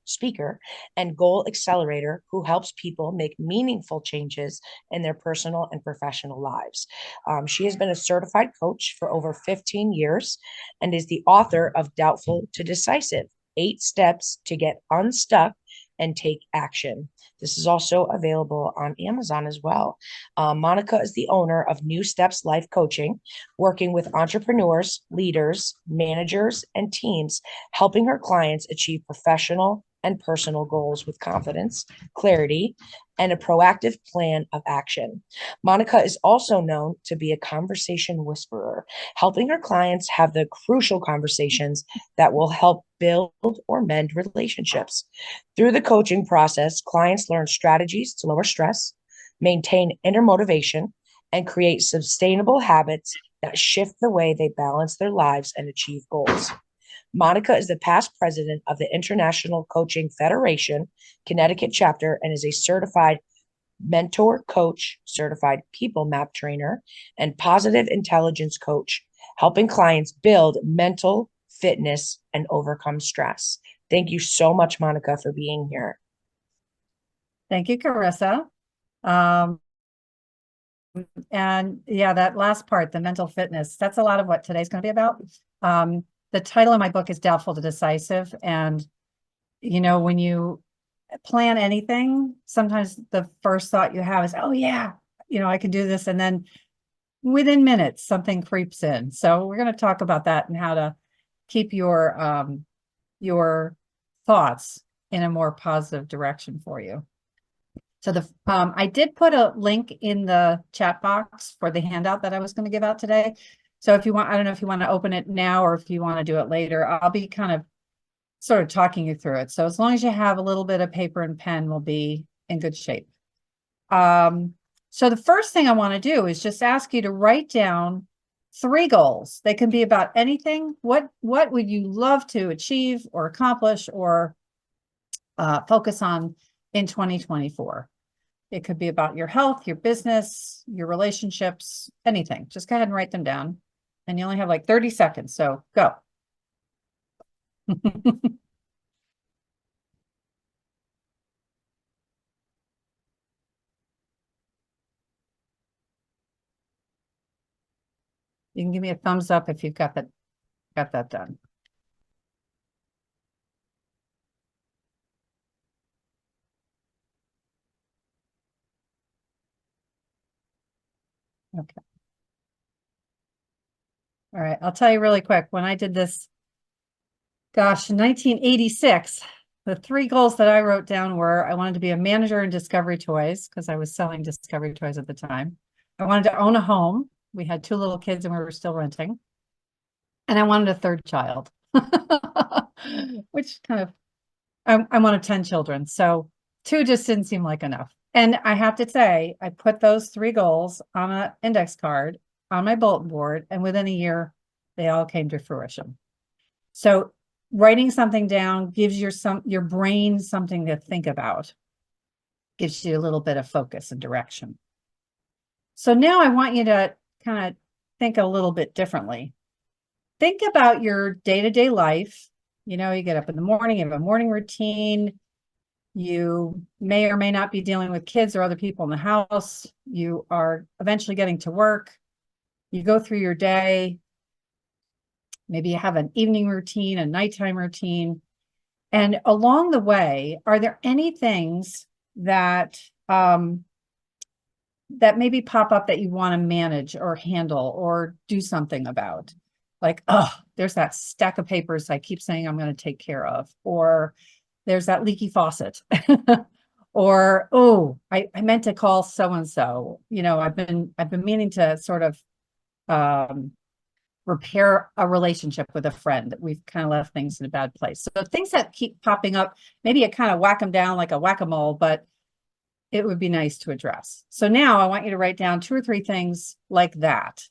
speaker, and goal accelerator who helps people make meaningful changes in their personal and professional lives. She has been a certified coach for over 15 years and is the author of Doubtful to Decisive, 8 Steps to Get Unstuck and Take Action. This is also available on Amazon as well. Monica is the owner of New Steps Life Coaching, working with entrepreneurs, leaders, managers, and teams, helping her clients achieve professional and personal goals with confidence, clarity, and a proactive plan of action. Monica is also known to be a conversation whisperer, helping her clients have the crucial conversations that will help build or mend relationships. Through the coaching process, clients learn strategies to lower stress, maintain inner motivation, and create sustainable habits that shift the way they balance their lives and achieve goals. Monica is the past president of the International Coaching Federation, Connecticut chapter, and is a certified mentor coach, certified people map trainer, and positive intelligence coach, helping clients build mental fitness and overcome stress. Thank you so much, Monica, for being here. Thank you, Carissa. And yeah, that last part, the mental fitness, that's a lot of what today's going to be about. The title of my book is Doubtful to Decisive. And, you know, when you plan anything, sometimes the first thought you have is, oh yeah, you know, I can do this. And then within minutes, something creeps in. So we're going to talk about that and how to keep your thoughts in a more positive direction for you. So I did put a link in the chat box for the handout that I was going to give out today. So if you want, I don't know if you want to open it now or if you want to do it later, I'll be kind of sort of talking you through it. So as long as you have a little bit of paper and pen, we'll be in good shape. So the first thing I want to do is just ask you to write down 3 goals. They can be about anything. What would you love to achieve or accomplish or focus on in 2024? It could be about your health, your business, your relationships, anything. Just go ahead and write them down. And you only have like 30 seconds, so go. You can give me a thumbs up if you've got that done. Okay. All right, I'll tell you really quick. When I did this, gosh, in 1986, the 3 goals that I wrote down were I wanted to be a manager in Discovery Toys because I was selling Discovery Toys at the time. I wanted to own a home. We had 2 little kids and we were still renting. And I wanted a 3rd child, which kind of, I wanted 10 children. So 2 just didn't seem like enough. And I have to say, I put those 3 goals on an index card on my bulletin board, and within a year, they all came to fruition. So writing something down gives your brain something to think about, gives you a little bit of focus and direction. So now I want you to kind of think a little bit differently. Think about your day-to-day life. You know, you get up in the morning, you have a morning routine. You may or may not be dealing with kids or other people in the house. You are eventually getting to work. You go through your day. Maybe you have an evening routine, a nighttime routine. And along the way, are there any things that that maybe pop up that you want to manage or handle or do something about? Like, oh, there's that stack of papers I keep saying I'm going to take care of, or there's that leaky faucet, or, oh, I meant to call so-and-so. You know, I've been meaning to sort of repair a relationship with a friend that we've kind of left things in a bad place. So things that keep popping up, maybe you kind of whack them down like a whack-a-mole, but it would be nice to address. So now I want you to write down 2 or 3 things like that,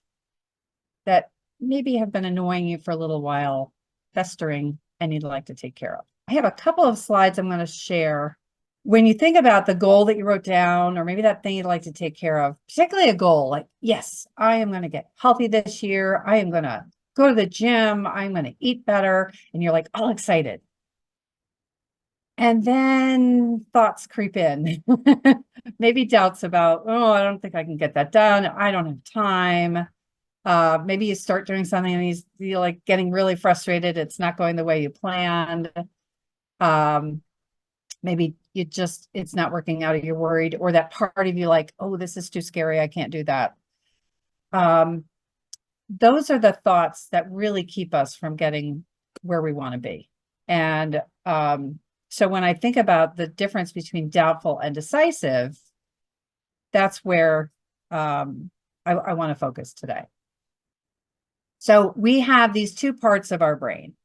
that maybe have been annoying you for a little while, festering, and you'd like to take care of. I have a couple of slides I'm going to share. When you think about the goal that you wrote down, or maybe that thing you'd like to take care of, particularly a goal like, yes, I am going to get healthy this year. I am going to go to the gym. I'm going to eat better. And you're like all excited. And then thoughts creep in. Maybe doubts about, oh, I don't think I can get that done. I don't have time. Maybe you start doing something and you're like getting really frustrated. It's not going the way you planned. Maybe it's not working out, or you're worried, or that part of you like, oh, this is too scary. I can't do that. Those are the thoughts that really keep us from getting where we want to be. And so when I think about the difference between doubtful and decisive, that's where I want to focus today. So we have these 2 parts of our brain.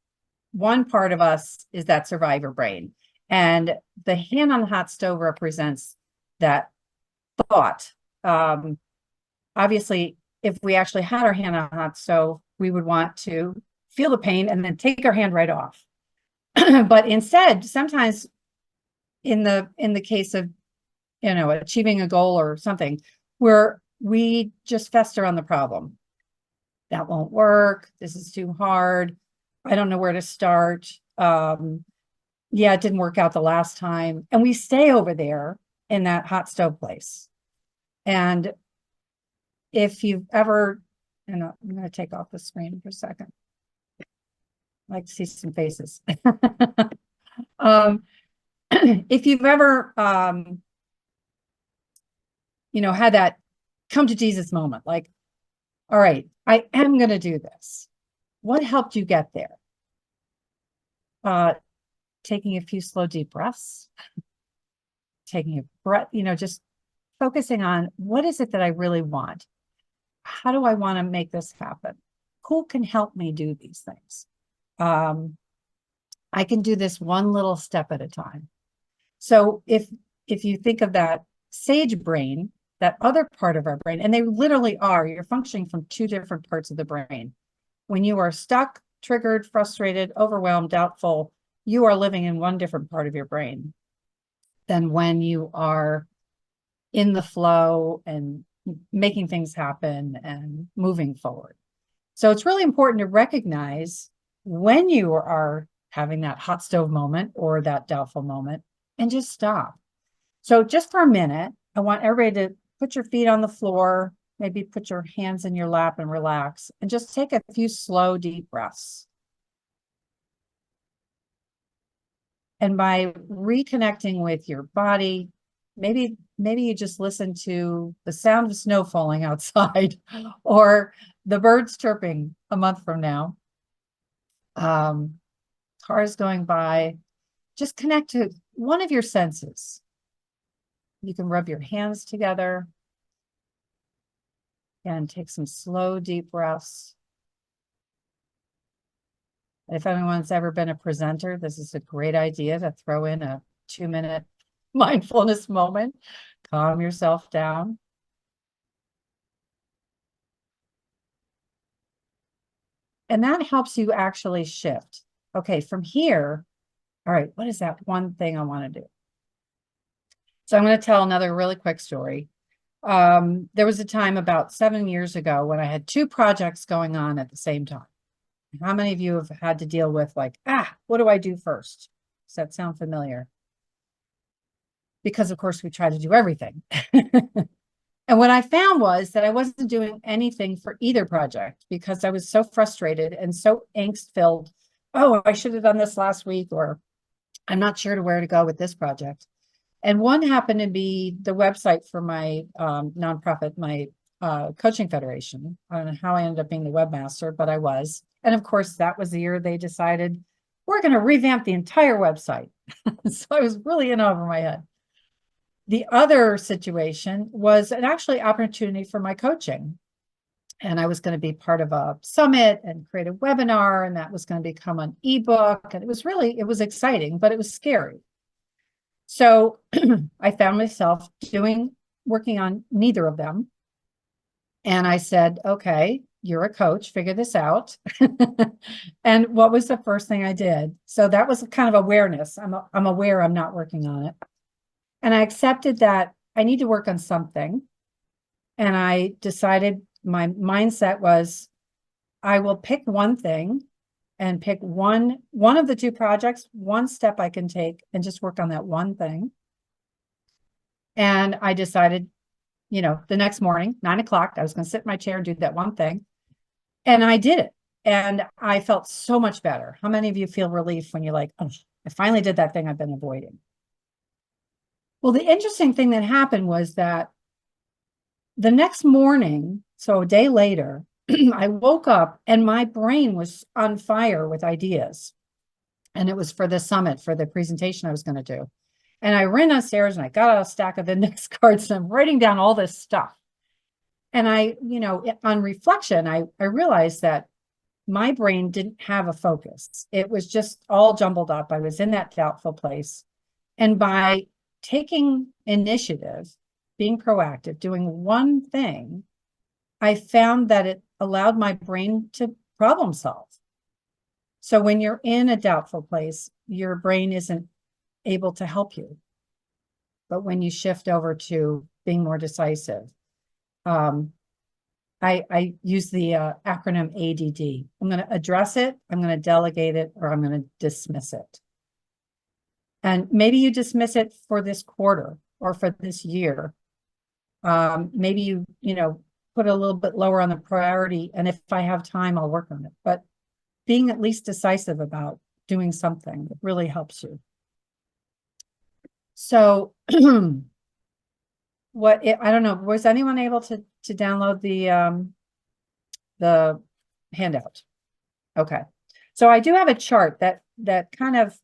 One part of us is that survivor brain. And the hand on the hot stove represents that thought. Obviously, if we actually had our hand on a hot stove, we would want to feel the pain and then take our hand right off. But instead, sometimes in the case of, achieving a goal or something, where we just fester on the problem. That won't work. This is too hard. I don't know where to start. Yeah, it didn't work out the last time. And we stay over there in that hot stove place. And if you've ever, and I'm going to take off the screen for a second. I'd like to see some faces. If you've ever, had that come to Jesus moment, like, all right, I am going to do this. What helped you get there? Taking a few slow, deep breaths, taking a breath, just focusing on what is it that I really want? How do I want to make this happen? Who can help me do these things? I can do this one little step at a time. So if you think of that sage brain, that other part of our brain, and they literally are, you're functioning from 2 different parts of the brain. When you are stuck, triggered, frustrated, overwhelmed, doubtful, you are living in one different part of your brain than when you are in the flow and making things happen and moving forward. So it's really important to recognize when you are having that hot stove moment or that doubtful moment and just stop. So just for a minute, I want everybody to put your feet on the floor, maybe put your hands in your lap and relax, and just take a few slow, deep breaths. And by reconnecting with your body, maybe you just listen to the sound of snow falling outside or the birds chirping a month from now. Cars going by. Just connect to one of your senses. You can rub your hands together and take some slow, deep breaths. If anyone's ever been a presenter, this is a great idea to throw in a 2-minute mindfulness moment. Calm yourself down. And that helps you actually shift. Okay, from here, all right, what is that one thing I want to do? So I'm going to tell another really quick story. There was a time about 7 years ago when I had 2 projects going on at the same time. How many of you have had to deal with like, what do I do first? Does that sound familiar? Because of course we try to do everything. And what I found was that I wasn't doing anything for either project because I was so frustrated and so angst filled. Oh, I should have done this last week, or I'm not sure to where to go with this project. And one happened to be the website for my nonprofit, my coaching federation. I don't know how I ended up being the webmaster, but I was. And of course, that was the year they decided we're going to revamp the entire website. So I was really in over my head. The other situation was an actually opportunity for my coaching. And I was going to be part of a summit and create a webinar, and that was going to become an ebook. And it was exciting, but it was scary. So I found myself working on neither of them. And I said, okay, you're a coach, figure this out. And what was the first thing I did? So that was kind of awareness. I'm aware I'm not working on it. And I accepted that I need to work on something. And I decided my mindset was I will pick one thing and pick one of the two projects, one step I can take and just work on that one thing. And I decided, the next morning, 9 o'clock, I was going to sit in my chair and do that one thing. And I did it. And I felt so much better. How many of you feel relief when you're like, oh, I finally did that thing I've been avoiding? Well, the interesting thing that happened was that the next morning, so a day later, I woke up and my brain was on fire with ideas. And it was for the summit, for the presentation I was going to do. And I ran downstairs and I got out a stack of index cards and I'm writing down all this stuff. And on reflection, I realized that my brain didn't have a focus. It was just all jumbled up. I was in that doubtful place. And by taking initiative, being proactive, doing one thing, I found that it allowed my brain to problem solve. So when you're in a doubtful place, your brain isn't able to help you. But when you shift over to being more decisive, I use the acronym ADD. I'm going to address it, I'm going to delegate it, or I'm going to dismiss it. And maybe you dismiss it for this quarter or for this year. Maybe you put a little bit lower on the priority. And if I have time, I'll work on it. But being at least decisive about doing something really helps you. So I don't know, was anyone able to download the handout? Okay. So I do have a chart that kind of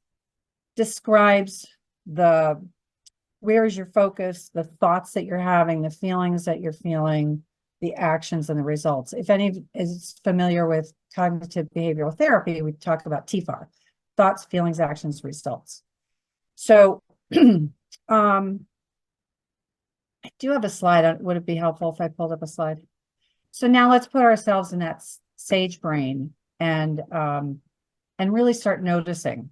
describes where is your focus, the thoughts that you're having, the feelings that you're feeling, the actions and the results. If any is familiar with cognitive behavioral therapy, we talk about TFAR, thoughts, feelings, actions, results. So I do have a slide. Would it be helpful if I pulled up a slide? So now let's put ourselves in that sage brain and really start noticing,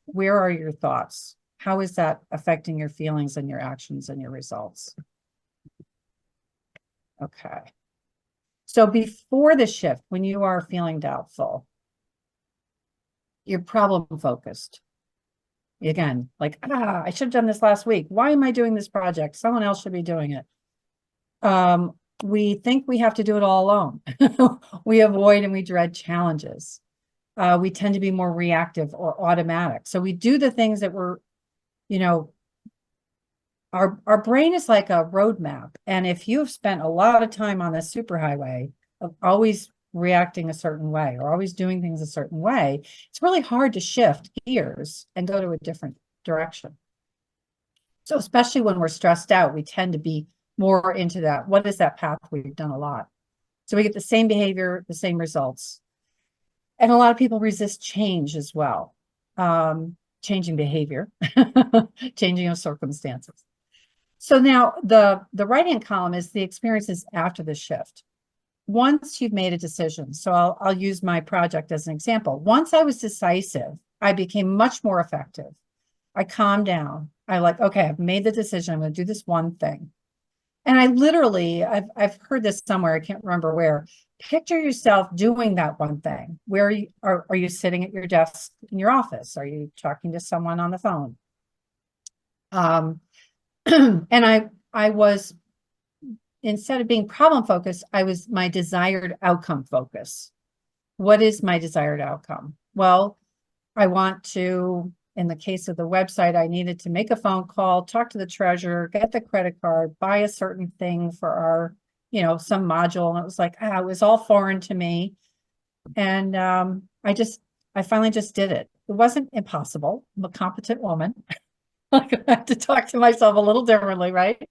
where are your thoughts? How is that affecting your feelings and your actions and your results? Okay. So before the shift, when you are feeling doubtful, you're problem focused. Again, like, I should have done this last week. Why am I doing this project? Someone else should be doing it. We think we have to do it all alone. We avoid and we dread challenges. We tend to be more reactive or automatic. So we do the things that we're, our brain is like a roadmap. And if you've spent a lot of time on the superhighway of always reacting a certain way or always doing things a certain way, it's really hard to shift gears and go to a different direction. So especially when we're stressed out, we tend to be more into that. What is that path we've done a lot? So we get the same behavior, the same results. And a lot of people resist change as well. Changing behavior, changing of circumstances. So now the right-hand column is the experiences after the shift. Once you've made a decision, so I'll use my project as an example. Once I was decisive, I became much more effective. I calmed down. Okay, I've made the decision. I'm going to do this one thing. And I literally, I've heard this somewhere, I can't remember where. Picture yourself doing that one thing. Where are you sitting at your desk in your office? Are you talking to someone on the phone? And I was, instead of being problem focused, I was my desired outcome focus. What is my desired outcome? Well, I want to, in the case of the website, I needed to make a phone call, talk to the treasurer, get the credit card, buy a certain thing for our, some module. And it was like, it was all foreign to me. And I finally just did it. It wasn't impossible. I'm a competent woman. I have to talk to myself a little differently, right?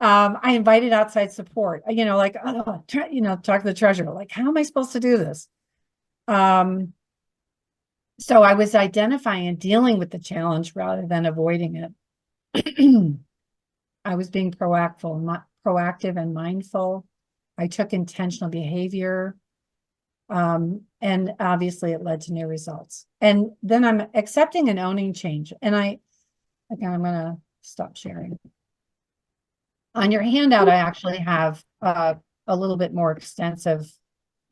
I invited outside support, like, oh, talk to the treasurer, like, how am I supposed to do this? So I was identifying and dealing with the challenge rather than avoiding it. I was being proactive and mindful. I took intentional behavior. And obviously it led to new results. And then I'm accepting and owning change. And again, I'm going to stop sharing. On your handout, I actually have a little bit more extensive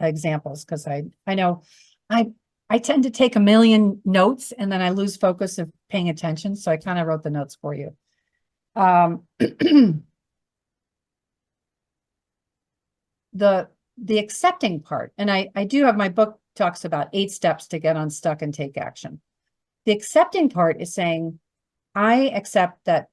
examples because I know I I tend to take a million notes and then I lose focus of paying attention. So I kind of wrote the notes for you. The accepting part, and I do have, my book talks about 8 steps to get unstuck and take action. The accepting part is saying, I accept that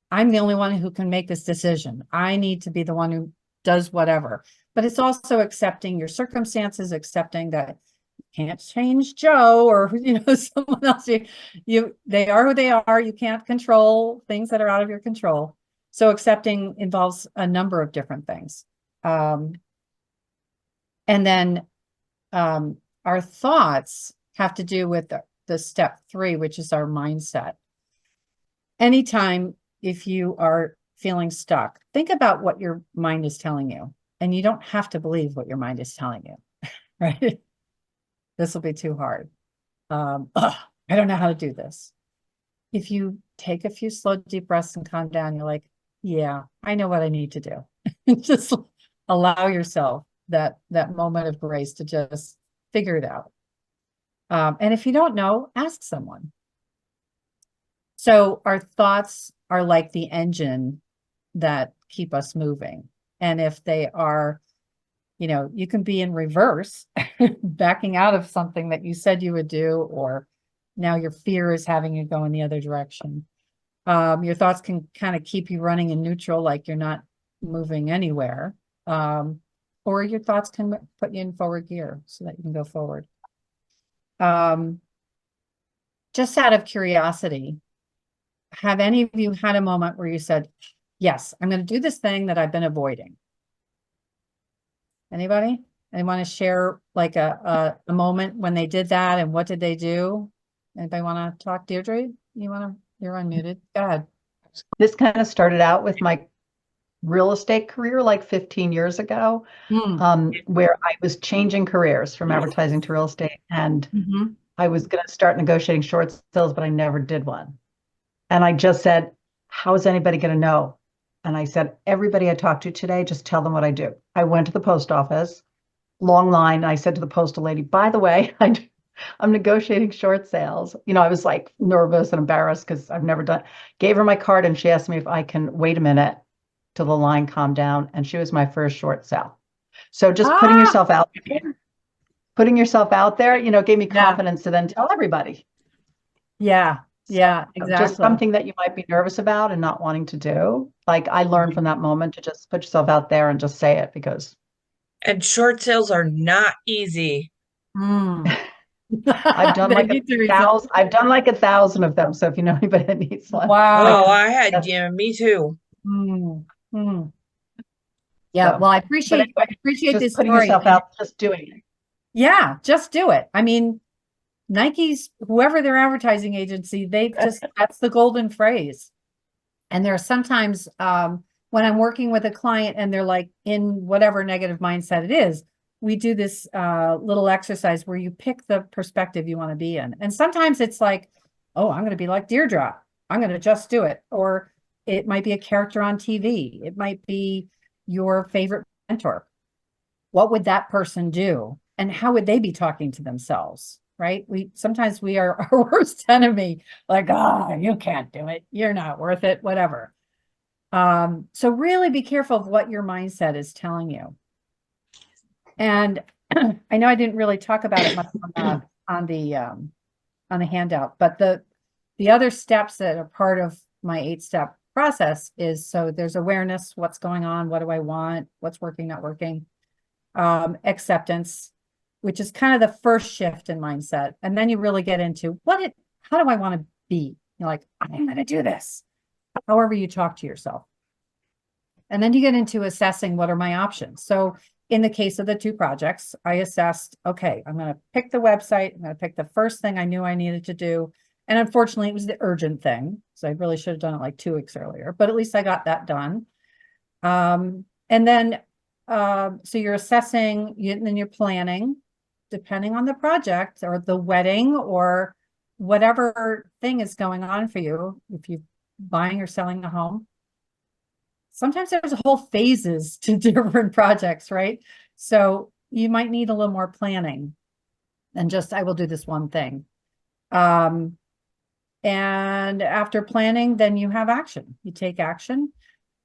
I'm the only one who can make this decision. I need to be the one who does whatever. But it's also accepting your circumstances, accepting that you can't change Joe or someone else. They are who they are. You can't control things that are out of your control. So accepting involves a number of different things. And then our thoughts have to do with the step 3, which is our mindset. Anytime if you are feeling stuck, think about what your mind is telling you. And you don't have to believe what your mind is telling you, right? This will be too hard. I don't know how to do this. If you take a few slow, deep breaths and calm down, you're like, yeah, I know what I need to do. Just allow yourself that moment of grace to just figure it out. And if you don't know, ask someone. So our thoughts are like the engine that keep us moving. And if they are, you can be in reverse, backing out of something that you said you would do, or now your fear is having you go in the other direction. Your thoughts can kind of keep you running in neutral, like you're not moving anywhere. Or your thoughts can put you in forward gear so that you can go forward. Just out of curiosity, have any of you had a moment where you said, yes, I'm going to do this thing that I've been avoiding? Anybody? And want to share like a moment when they did that and what did they do? Anybody want to talk? Deirdre, you're unmuted. Go ahead. This kind of started out with my real estate career like 15 years ago, where I was changing careers from advertising to real estate. And I was going to start negotiating short sales, but I never did one. And I just said, how is anybody going to know? And I said, everybody I talk to today, just tell them what I do. I went to the post office, long line. I said to the postal lady, by the way, I'm negotiating short sales. I was like nervous and embarrassed because I've never done. Gave her my card and she asked me if I can wait a minute till the line calmed down. And she was my first short sale. So just putting yourself out there, gave me confidence to then tell everybody. Yeah. Yeah, exactly. Just something that you might be nervous about and not wanting to do. Like I learned from that moment to just put yourself out there and just say it because. And short sales are not easy. I've done like 1,000. I've done like 1,000 of them. So if you know anybody that needs one. Wow. Oh, I had, me too. Yeah. Well, I appreciate this putting story. Yourself out, just doing it. Yeah, just do it. I mean, Nike's, whoever their advertising agency, that's the golden phrase. And there are sometimes when I'm working with a client and they're like in whatever negative mindset it is, we do this little exercise where you pick the perspective you want to be in. And sometimes it's like, oh, I'm going to be like Deirdre. I'm going to just do it. Or it might be a character on TV. It might be your favorite mentor. What would that person do? And how would they be talking to themselves? Right? Sometimes we are our worst enemy, like, oh, you can't do it. You're not worth it, whatever. So really be careful of what your mindset is telling you. And I know I didn't really talk about it much on the handout, but the other steps that are part of my 8-step process is, so there's awareness, what's going on, what do I want, what's working, not working, acceptance, which is kind of the first shift in mindset. And then you really get into how do I want to be? You're like, I'm going to do this. however you talk to yourself. And then you get into assessing what are my options. So in the case of the 2 projects, I assessed, okay, I'm going to pick the website. I'm going to pick the first thing I knew I needed to do. And unfortunately, it was the urgent thing. So I really should have done it like 2 weeks earlier, but at least I got that done. And then, so you're assessing, and then you're planning, depending on the project or the wedding or whatever thing is going on for you. If you're buying or selling a home, sometimes there's whole phases to different projects, right? So you might need a little more planning than just, I will do this one thing. And after planning, then you have action. You take action.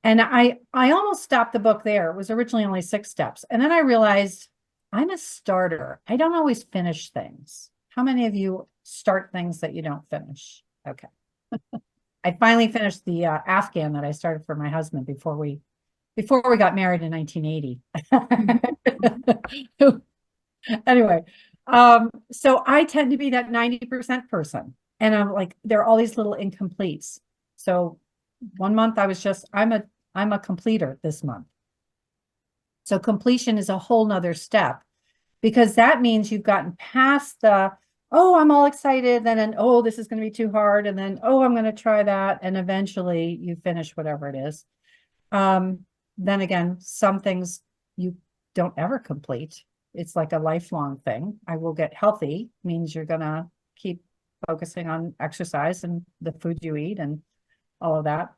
And I almost stopped the book there. It was originally only 6 steps. And then I realized I'm a starter. I don't always finish things. How many of you start things that you don't finish? Okay. I finally finished the Afghan that I started for my husband before we got married in 1980. Anyway, so I tend to be that 90% person. And I'm like, there are all these little incompletes. So one month I was just, I'm a completer this month. So completion is a whole nother step, because that means you've gotten past the, oh, I'm all excited, then, oh, this is going to be too hard. And then, oh, I'm going to try that. And eventually you finish whatever it is. Then again, some things you don't ever complete. It's like a lifelong thing. I will get healthy means you're going to keep focusing on exercise and the food you eat and all of that.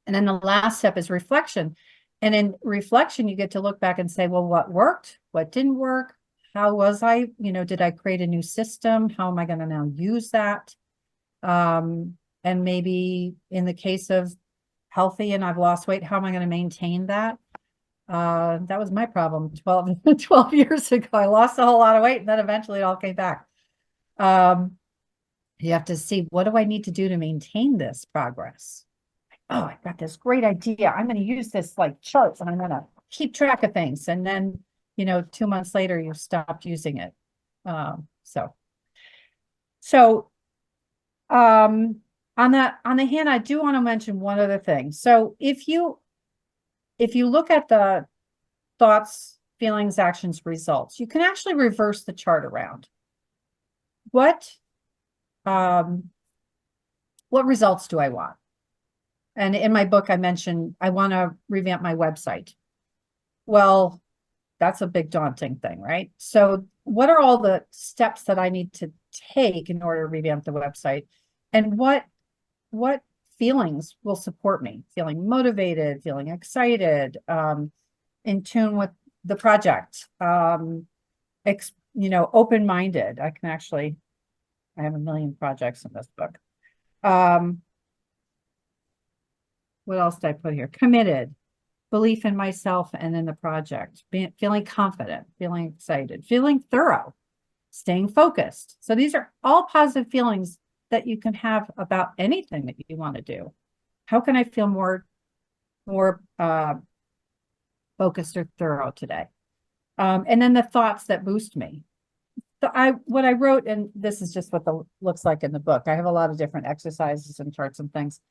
And then the last step is reflection. And in reflection, you get to look back and say, well, what worked? What didn't work? How was I, did I create a new system? How am I going to now use that? And maybe in the case of healthy and I've lost weight, how am I going to maintain that? That was my problem 12 years ago. I lost a whole lot of weight and then eventually it all came back. You have to see, what do I need to do to maintain this progress? Oh, I got this great idea. I'm going to use this like charts and I'm going to keep track of things. And then, 2 months later, you stopped using it. On the hand, I do want to mention one other thing. So if you look at the thoughts, feelings, actions, results, you can actually reverse the chart around. What results do I want? And in my book, I mentioned I want to revamp my website. Well, that's a big daunting thing, right? So what are all the steps that I need to take in order to revamp the website? And what feelings will support me? Feeling motivated, feeling excited, in tune with the project, open-minded. I have a million projects in this book. What else did I put here? Committed, belief in myself and in the project, feeling confident, feeling excited, feeling thorough, staying focused. So these are all positive feelings that you can have about anything that you want to do. How can I feel more focused or thorough today? And then the thoughts that boost me. So what I wrote, and this is just what looks like in the book. I have a lot of different exercises and charts and things.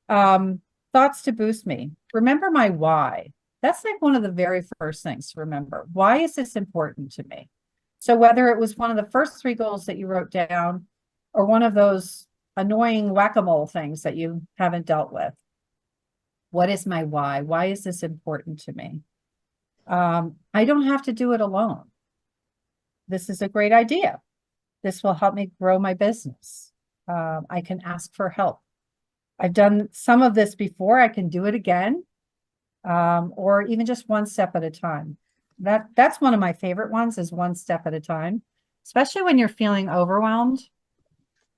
Thoughts to boost me. Remember my why. That's like one of the very first things to remember. Why is this important to me? So whether it was one of the first 3 goals that you wrote down or one of those annoying whack-a-mole things that you haven't dealt with, what is my why? Why is this important to me? I don't have to do it alone. This is a great idea. This will help me grow my business. I can ask for help. I've done some of this before. I can do it again, or even just one step at a time. That's one of my favorite ones, is one step at a time, especially when you're feeling overwhelmed.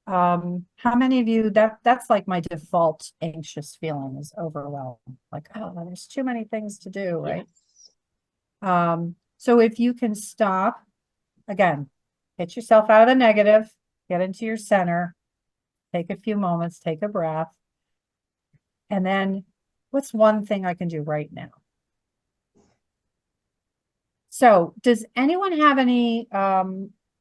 How many of you, that's like my default anxious feeling, is overwhelmed. Like, oh, there's too many things to do, right? Yes. So if you can stop, again, get yourself out of the negative, get into your center, take a few moments, take a breath. And then what's one thing I can do right now? So does anyone have any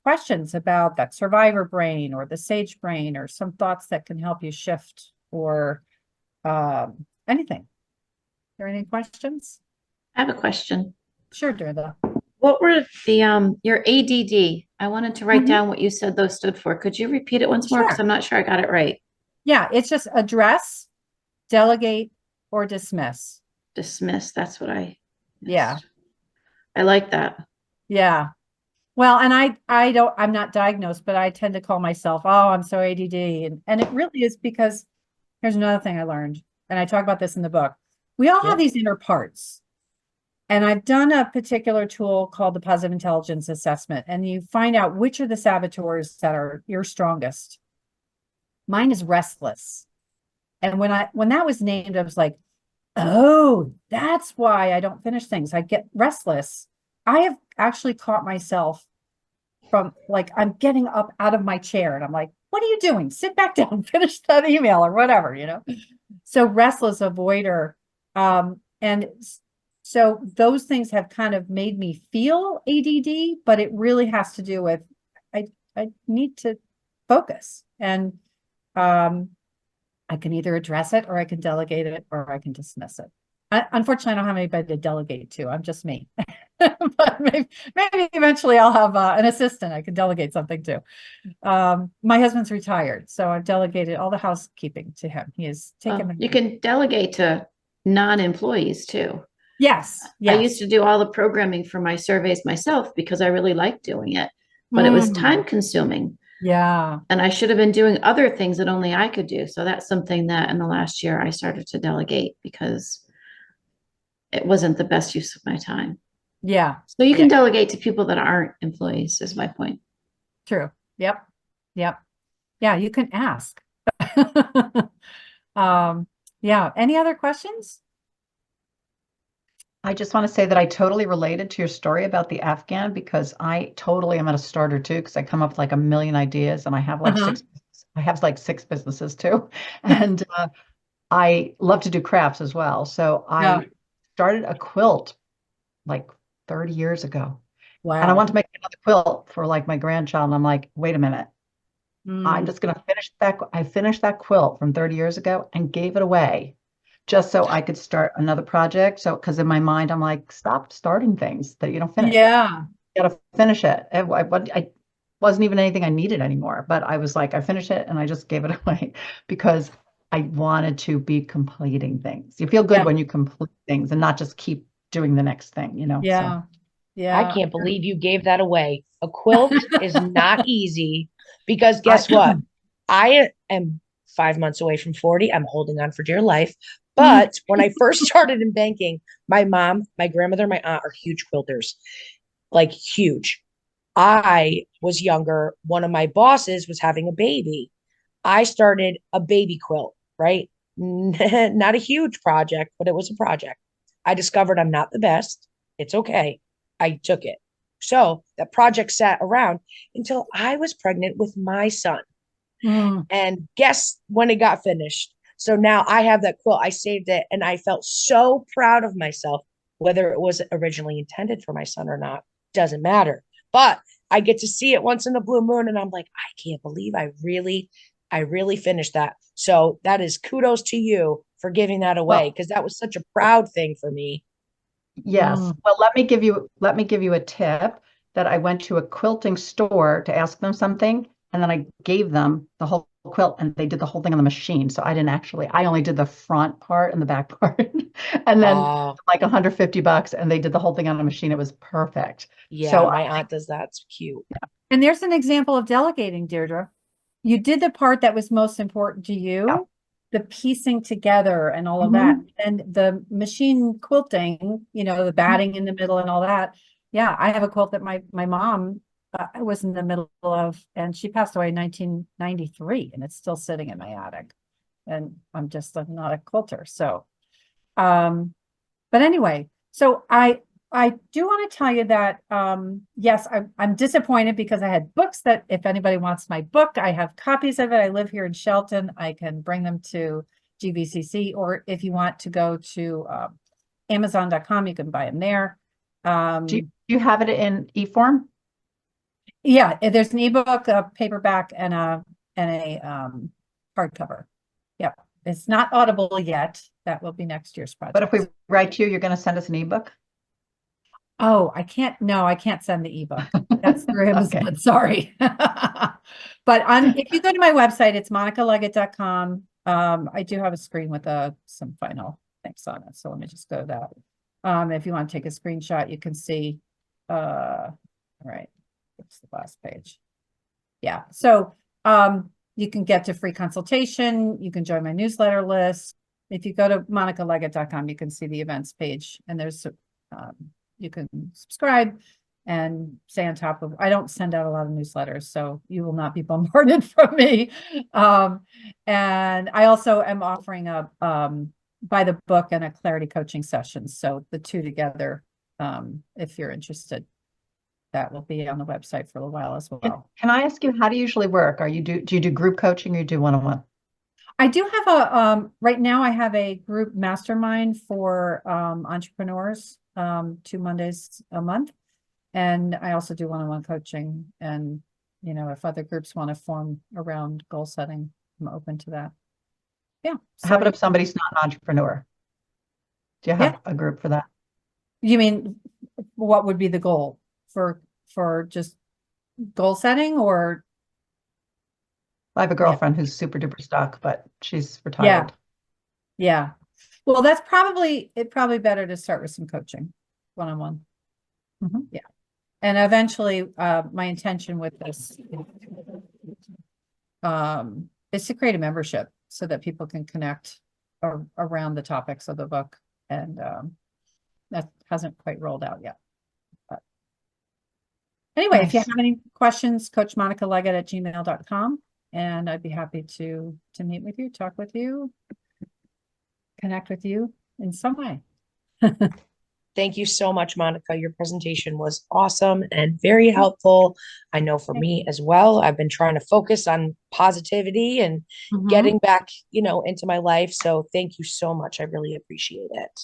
questions about that survivor brain or the sage brain, or some thoughts that can help you shift or anything. Are there any questions? I have a question. Sure, Durga. What were the your ADD? I wanted to write Mhm. down what you said those stood for. Could you repeat it once more? Because Sure. I'm not sure I got it right. Yeah, it's just address, delegate, or dismiss. Dismiss. That's what I missed. Yeah. I like that. Yeah. Well, and I'm not diagnosed, but I tend to call myself, oh, I'm so ADD. And it really is because here's another thing I learned, and I talk about this in the book. We all have these inner parts. And I've done a particular tool called the positive intelligence assessment, and you find out which are the saboteurs that are your strongest. Mine is restless. And when that was named, I was like, oh, that's why I don't finish things. I get restless. I have actually caught myself from like, I'm getting up out of my chair and I'm like, what are you doing? Sit back down, finish that email or whatever, you know? So restless avoider. And so those things have kind of made me feel ADD, but it really has to do with, I need to focus. And I can either address it or I can delegate it or I can dismiss it. Unfortunately, I don't have anybody to delegate to. I'm just me. But maybe eventually I'll have an assistant I can delegate something to. My husband's retired, so I've delegated all the housekeeping to him. He has taken. You can delegate to non-employees too. Yes. I used to do all the programming for my surveys myself because I really liked doing it, but it was time consuming. Yeah. And I should have been doing other things that only I could do. So that's something that in the last year I started to delegate because it wasn't the best use of my time. Yeah. So you can delegate to people that aren't employees, is my point. True. Yep. Yep. Yeah, you can ask. Yeah. Any other questions? I just want to say that I totally related to your story about the Afghan because I totally am at a starter too, because I come up with like a million ideas and I have like six businesses too. And I love to do crafts as well. So I started a quilt like 30 years ago. Wow. And I want to make another quilt for like my grandchild. And I'm like, wait a minute. I'm just going to finish that. I finished that quilt from 30 years ago and gave it away just so I could start another project. So, because in my mind, I'm like, stop starting things that you don't finish. Yeah. You got to finish it. I wasn't even anything I needed anymore, but I was like, I finished it and I just gave it away because I wanted to be completing things. You feel good when you complete things and not just keep doing the next thing, you know? Yeah. So. Yeah. I can't believe you gave that away. A quilt is not easy because guess what? I am 5 months away from 40. I'm holding on for dear life. But when I first started in banking, my mom, my grandmother, my aunt are huge quilters, like huge. I was younger. One of my bosses was having a baby. I started a baby quilt, right? Not a huge project, but it was a project. I discovered I'm not the best. It's okay. I took it. So that project sat around until I was pregnant with my son. And guess when it got finished? So now I have that quilt. I saved it and I felt so proud of myself, whether it was originally intended for my son or not, doesn't matter. But I get to see it once in a blue moon and I'm like, I can't believe I really finished that. So that is kudos to you for giving that away because that was such a proud thing for me. Yes. Well, let me give you a tip that I went to a quilting store to ask them something, and then I gave them the whole quilt, and they did the whole thing on the machine. So I only did the front part and the back part, and then like $150, and they did the whole thing on a machine. It was perfect. Yeah, so my aunt does that. It's cute. And there's an example of delegating, Deirdre. You did the part that was most important to you, the piecing together and all of that. And the machine quilting, you know, the batting in the middle and all that. Yeah, I have a quilt that my mom was in the middle of, and she passed away in 1993, and it's still sitting in my attic. And I'm not a quilter. So, but anyway, so I do want to tell you that, yes, I'm disappointed because I had books that if anybody wants my book, I have copies of it. I live here in Shelton. I can bring them to GVCC, or if you want to go to Amazon.com, you can buy them there. Do you have it in e-form? Yeah, there's an ebook, a paperback, and a hardcover. Yep. It's not Audible yet. That will be next year's But if project. we write to you, you're going to send us an ebook? Oh, I can't. No, I can't send the ebook. That's through Amazon. Okay. Sorry. But if you go to my website, it's monicaleggett.com. I do have a screen with some final things on it. So let me just go to that. If you want to take a screenshot, you can see. All right. What's the last page? Yeah. So you can get to free consultation. You can join my newsletter list. If you go to monicaleggett.com, you can see the events page, and there's you can subscribe and stay on top of. I don't send out a lot of newsletters, so you will not be bombarded from me. And I also am offering a by the book and a clarity coaching session. So the two together, if you're interested, that will be on the website for a while as well. Can I ask you, how do you usually work? Do you do group coaching or you do one-on-one? I do have right now I have a group mastermind for entrepreneurs, 2 Mondays a month. And I also do one-on-one coaching. And, if other groups want to form around goal setting, I'm open to that. Yeah. How about if somebody's not an entrepreneur? Do you have a group for that? You mean, what would be the goal for just goal setting, or? I have a girlfriend who's super duper stuck, but she's retired. Yeah. Well, that's probably better to start with some coaching one-on-one. Yeah. And eventually, my intention with this is to create a membership so that people can connect around the topics of the book. And that hasn't quite rolled out yet. But anyway, if you have any questions, CoachMonicaLeggett@gmail.com. And I'd be happy to meet with you, talk with you, connect with you in some way. Thank you so much, Monica. Your presentation was awesome and very helpful. I know for me as well, I've been trying to focus on positivity and getting back, into my life. So thank you so much. I really appreciate it.